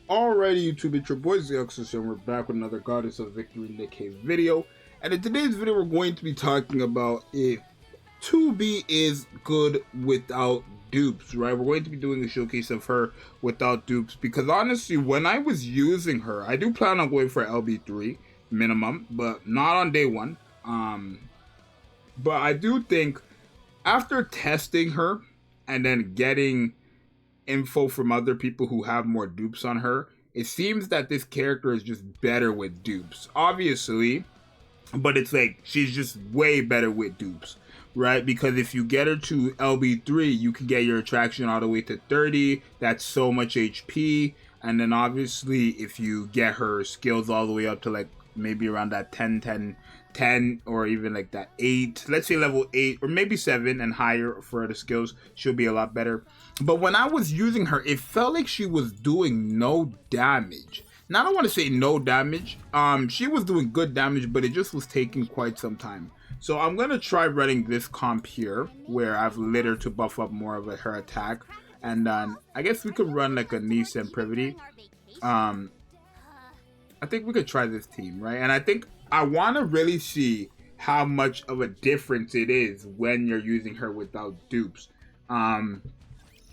Alrighty, YouTube, it's your boy Zxous, and we're back with another Goddess of Victory Nikke video. And in today's video, we're going to be talking about if 2B is good without dupes, right? We're going to be doing a showcase of her without dupes, because honestly, when I was using her, I do plan on going for LB3 minimum, but not on day one. But I do think after testing her and then getting info from other people who have more dupes on her, it seems that this character is just better with dupes, obviously, but it's like she's just way better with dupes, right? Because if you get her to LB3, you can get your attraction all the way to 30. That's so much HP. And then obviously if you get her skills all the way up to like maybe around that 10 or even like that 8, let's say level 8 or maybe 7 and higher for the skills, she'll be a lot better. But when I was using her, it felt like she was doing no damage. Now I don't want to say no damage, she was doing good damage, but it just was taking quite some time. So I'm gonna try running this comp here where I've lit her to buff up more of her attack, and I guess we could run like a Nikke and Privity. I think we could try this team, right? And I think I want to really see how much of a difference it is when you're using her without dupes.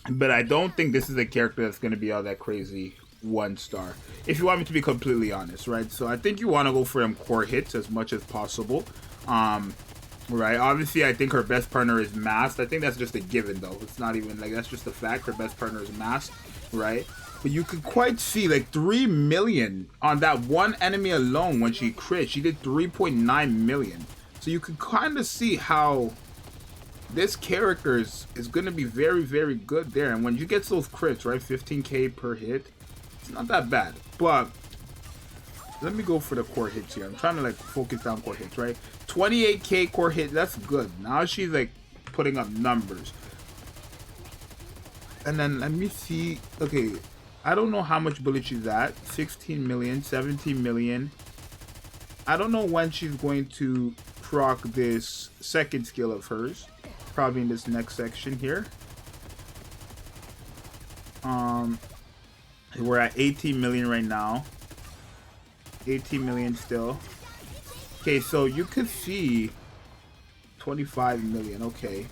But I don't think this is a character that's going to be all that crazy 1-star, if you want me to be completely honest, right? So I think you want to go for them core hits as much as possible. Right, obviously I think her best partner is masked. I think that's just a given though. It's not even like, that's just a fact. Her best partner is masked, right? But you could quite see like 3 million on that one enemy alone. When she crit, she did 3.9 million. So you can kind of see how this character is going to be very, very good there. And when you get those crits, right, 15k per hit, it's not that bad. But let me go for the core hits here. I'm trying to like focus down core hits, right? 28k core hit, that's good. Now she's like putting up numbers. And then let me see. Okay, I don't know how much bullet she's at. 16 million, 17 million. I don't know when she's going to proc this second skill of hers. Probably in this next section here. We're at 18 million right now. 18 million still. Okay, so you could see 25 million. Okay.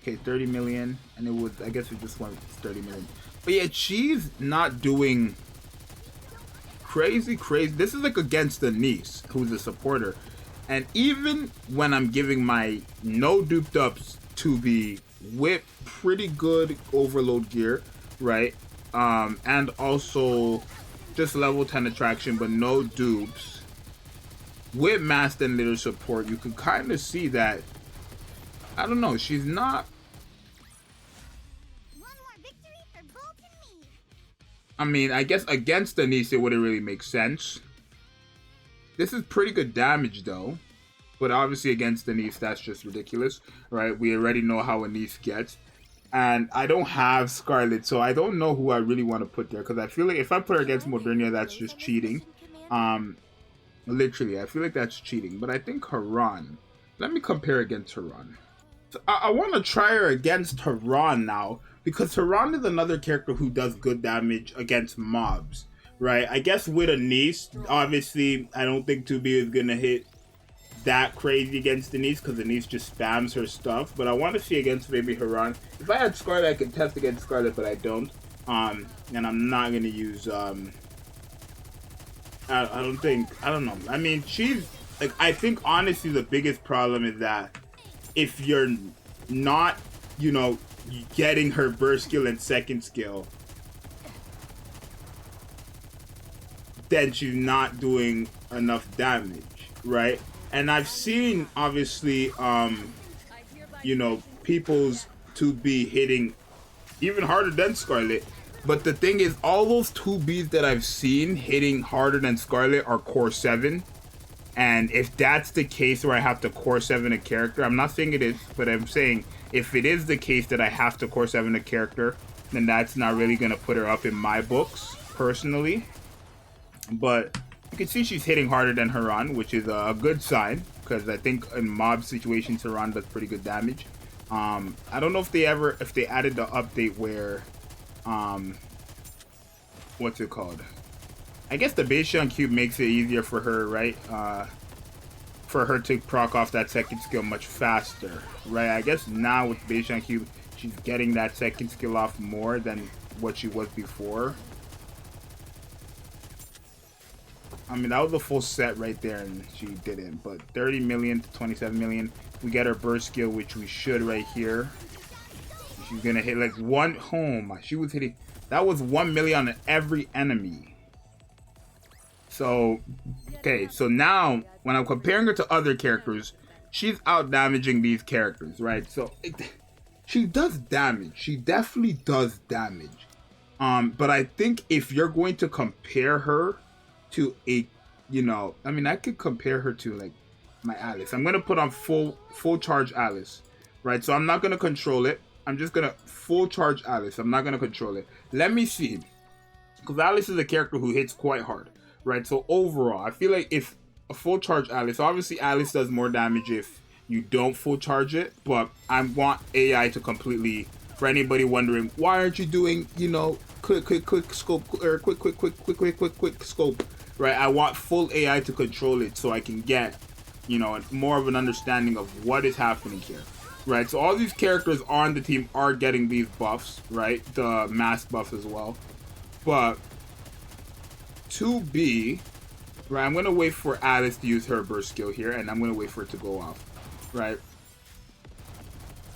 Okay, 30 million, and it would, I guess we just went 30 million. But yeah, she's not doing crazy. This is like against the Nikke, who's a supporter. And even when I'm giving my no duped ups to be with pretty good overload gear, right? And also just level 10 attraction, but no dupes, with masked and little support, you can kind of see that, I don't know, she's not. I mean, I guess against the Nikke it wouldn't really make sense. This is pretty good damage though, but obviously against the Nikke that's just ridiculous, right? We already know how a Nikke gets, and I don't have Scarlet, so I don't know who I really want to put there, because I feel like if I put her against Modernia, that's just cheating. Literally, I feel like that's cheating. But I think Haran. Let me compare against Haran. So I want to try her against Haran now, because Haran is another character who does good damage against mobs, right? I guess with a Nikke, obviously, I don't think 2B is going to hit that crazy against the Nikke, because the Nikke just spams her stuff. But I want to see against maybe Haran. If I had Scarlet, I could test against Scarlet, but I don't. And I'm not going to use... I don't know. I mean, she's... like, I think, honestly, the biggest problem is that if you're not, you know, getting her burst skill and second skill, then she's not doing enough damage, right? And I've seen, obviously, you know, people's 2B hitting even harder than Scarlet. But the thing is, all those 2Bs that I've seen hitting harder than Scarlet are core 7. And if that's the case where I have to core 7 a character, I'm not saying it is, but I'm saying if it is the case that I have to core 7 a character, then that's not really going to put her up in my books, personally. But you can see she's hitting harder than Haran, which is a good sign, because I think in mob situations, Haran does pretty good damage. I don't know if they added the update where what's it called? I guess the Beishan Cube makes it easier for her, right? For her to proc off that second skill much faster, right? I guess now with Beishan Cube, she's getting that second skill off more than what she was before. I mean, that was a full set right there, and she didn't. But 30 million to 27 million. We get her burst skill, which we should right here. She's gonna hit like one home. She was hitting. That was 1 million on every enemy. So, okay. So now, when I'm comparing her to other characters, she's out damaging these characters, right? So, she does damage. She definitely does damage. But I think if you're going to compare her to a, you know, I mean, I could compare her to like my Alice. I'm gonna put on full charge Alice, right? So I'm not gonna control it. I'm just gonna full charge Alice. I'm not gonna control it. Let me see, because Alice is a character who hits quite hard, right? So overall, I feel like if a full charge Alice, obviously Alice does more damage if you don't full charge it, but I want AI to completely, for anybody wondering why aren't you doing, you know, quick scope or quick scope, right? I want full AI to control it so I can get, you know, more of an understanding of what is happening here, right? So all these characters on the team are getting these buffs, right? The mask buff as well. But 2B, right? I'm going to wait for Alice to use her burst skill here, and I'm going to wait for it to go off, right?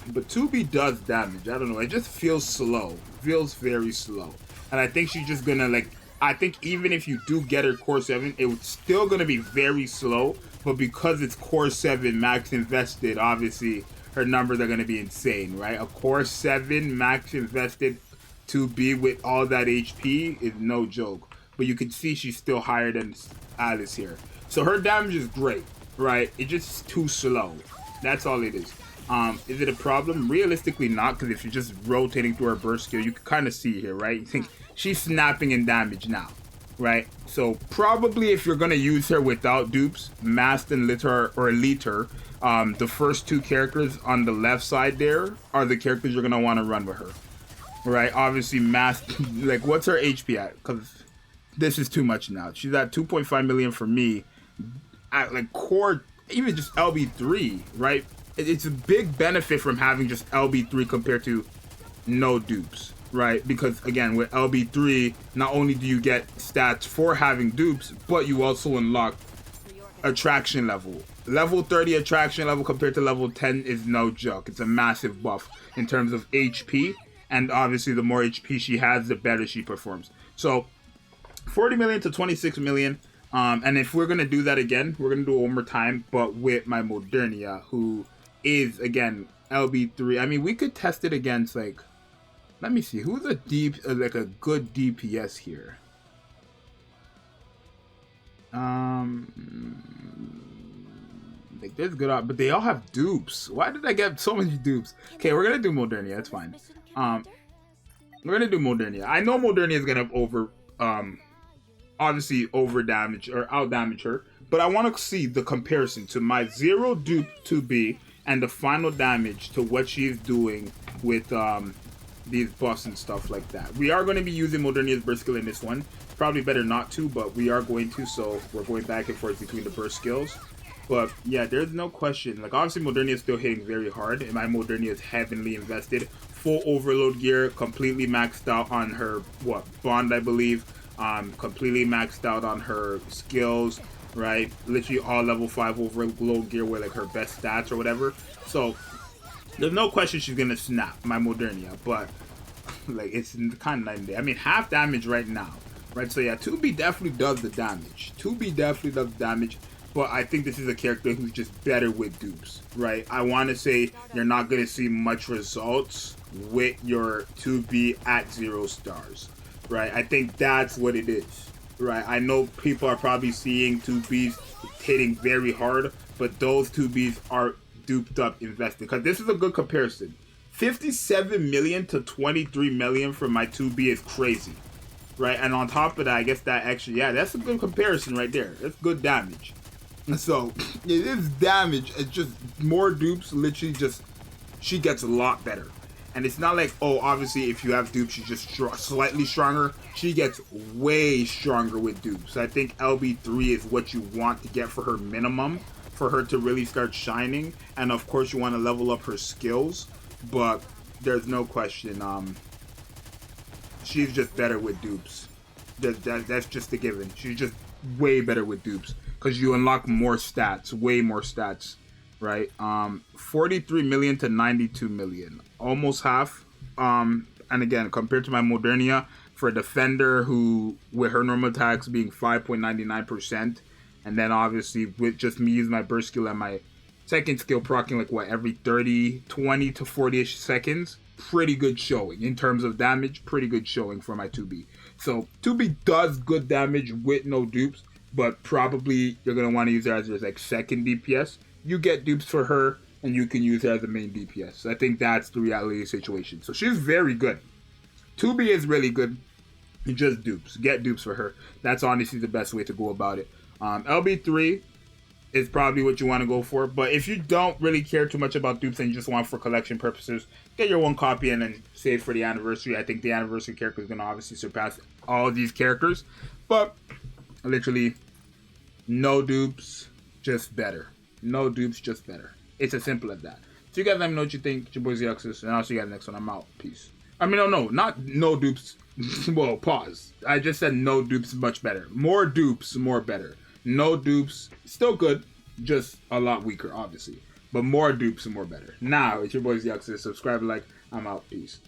But 2B does damage. I don't know. It just feels slow. Feels very slow. And I think she's just going to, like, I think even if you do get her core 7, it's still going to be very slow. But because it's core 7 max invested, obviously her numbers are going to be insane, right? A core 7 max invested 2B with all that HP is no joke. But you can see she's still higher than Alice here. So her damage is great, right? It's just too slow. That's all it is. Is it a problem? Realistically not, because if you're just rotating through her burst skill, you can kind of see here, right? You think she's snapping in damage now, right? So probably if you're going to use her without dupes, Masked and Litter or Liter, the first two characters on the left side there are the characters you're going to want to run with her, right? Obviously Masked, like what's her HP at? Because this is too much now. She's at 2.5 million for me. At like core, even just LB3, right? It's a big benefit from having just LB3 compared to no dupes, right? Because again, with LB3, not only do you get stats for having dupes, but you also unlock attraction level. Level 30 attraction level compared to level 10 is no joke. It's a massive buff in terms of HP, and obviously the more HP she has, the better she performs. So 40 million to 26 million. And if we're going to do that again, we're going to do it one more time, but with my Modernia, who is, again, LB3. I mean, we could test it against, like, let me see, who's a deep, like a good DPS here? Like, there's good, but they all have dupes. Why did I get so many dupes? Okay, we're gonna do Modernia. That's fine. We're gonna do Modernia. I know Modernia is gonna obviously over damage or out damage her, but I want to see the comparison to my 0 dupe 2B and the final damage to what she's doing with these buffs and stuff like that. We are going to be using Modernia's burst skill in this one. Probably better not to, but we are going to, so we're going back and forth between the burst skills. But yeah, there's no question. Like, obviously Modernia is still hitting very hard, and my Modernia is heavily invested. Full overload gear, completely maxed out on her, Bond, I believe. Completely maxed out on her skills, right? Literally all level 5 overload gear with like her best stats or whatever. So there's no question she's gonna snap my Modernia, but like it's kind of night and day. I mean, half damage right now, right? So yeah, 2B definitely does the damage. 2B definitely does the damage, but I think this is a character who's just better with dupes, right? I want to say you're not gonna see much results with your 2B at 0 stars. Right, I think that's what it is. Right, I know people are probably seeing 2Bs hitting very hard, but those 2Bs are duped up invested. Because this is a good comparison. 57 million to 23 million for my 2B is crazy. Right, and on top of that, I guess that extra, yeah, that's a good comparison right there. That's good damage. So, it is damage. It's just more dupes, literally just, she gets a lot better. And it's not like, oh, obviously if you have dupes, she's just slightly stronger. She gets way stronger with dupes. I think LB3 is what you want to get for her minimum, for her to really start shining. And of course you want to level up her skills, but there's no question, she's just better with dupes. That's just a given. She's just way better with dupes because you unlock more stats, way more stats, right? 43 million to 92 million, almost half. And again, compared to my Modernia, for a defender who, with her normal attacks being 5.99%, and then obviously with just me using my burst skill and my second skill proccing like what, every 20 to 40ish seconds, pretty good showing in terms of damage. Pretty good showing for my 2B. So 2B does good damage with no dupes, but probably you're gonna want to use her as your like second DPS. You get dupes for her, and you can use her as the main DPS. I think that's the reality of the situation. So she's very good. 2B is really good. Just dupes. Get dupes for her. That's honestly the best way to go about it. LB3 is probably what you want to go for. But if you don't really care too much about dupes and you just want for collection purposes, get your one copy and then save for the anniversary. I think the anniversary character is going to obviously surpass all of these characters. But literally, no dupes, just better. No dupes, just better. It's as simple as that. So you guys let me know what you think. It's your boy Zxous, and I'll see you guys next one. I'm out. Peace. I mean, no, not no dupes. Well, pause. I just said no dupes, much better. More dupes, more better. No dupes, still good, just a lot weaker, obviously. But more dupes, more better. Now, it's your boy Zxous. Subscribe, like, I'm out. Peace.